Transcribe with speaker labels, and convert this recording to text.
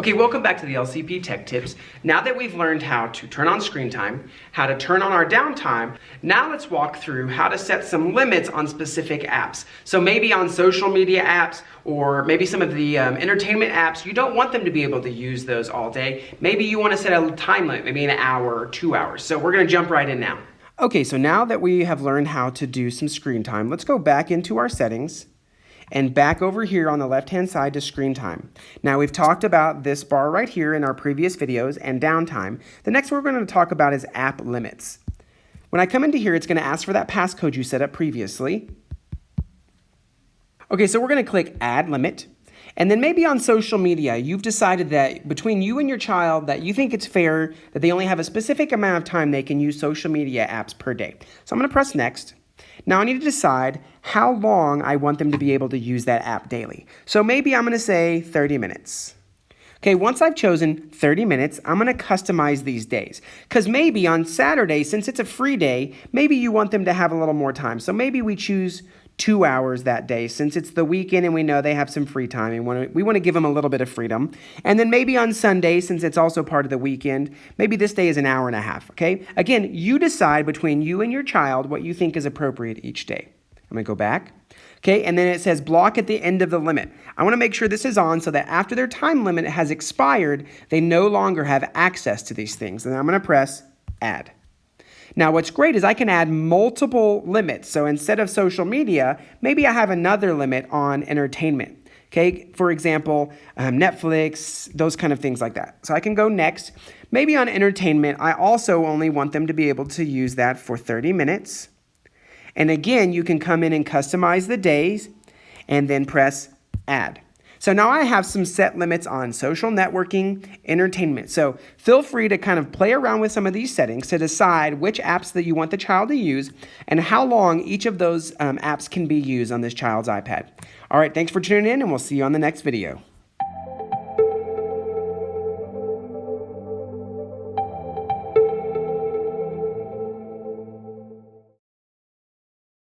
Speaker 1: Okay, welcome back to the LCP Tech Tips. Now that we've learned how to turn on screen time, how to turn on our downtime, now let's walk through how to set some limits on specific apps. So maybe on social media apps or maybe some of the entertainment apps, you don't want them to be able to use those all day. Maybe you want to set a time limit, maybe an hour or 2 hours. So we're going to jump right in now. Okay, so now that we have learned how to do some screen time, let's go back into our settings and back over here on the left-hand side to screen time. Now we've talked about this bar right here in our previous videos and downtime. The next one we're going to talk about is app limits. When I come into here, it's going to ask for that passcode you set up previously. Okay, so we're going to click Add Limit. And then maybe on social media, you've decided that between you and your child that you think it's fair that they only have a specific amount of time they can use social media apps per day. So I'm going to press Next. Now I need to decide how long I want them to be able to use that app daily. So maybe I'm going to say 30 minutes. Okay, once I've chosen 30 minutes, I'm going to customize these days. Because maybe on Saturday, since it's a free day, maybe you want them to have a little more time. So maybe we choose 2 hours that day since it's the weekend and we know they have some free time and we want to give them a little bit of freedom. And then maybe on Sunday, since it's also part of the weekend, maybe this day is an hour and a half, okay? Again, you decide between you and your child what you think is appropriate each day. I'm going to go back. Okay, and then it says block at the end of the limit. I want to make sure this is on so that after their time limit has expired, they no longer have access to these things. And I'm going to press Add. Now, what's great is I can add multiple limits. So instead of social media, maybe I have another limit on entertainment. Okay, for example, Netflix, those kind of things like that. So I can go next. Maybe on entertainment, I also only want them to be able to use that for 30 minutes. And again, you can come in and customize the days and then press Add. So now I have some set limits on social networking, entertainment. So feel free to kind of play around with some of these settings to decide which apps that you want the child to use and how long each of those apps can be used on this child's iPad. All right, thanks for tuning in and we'll see you on the next video.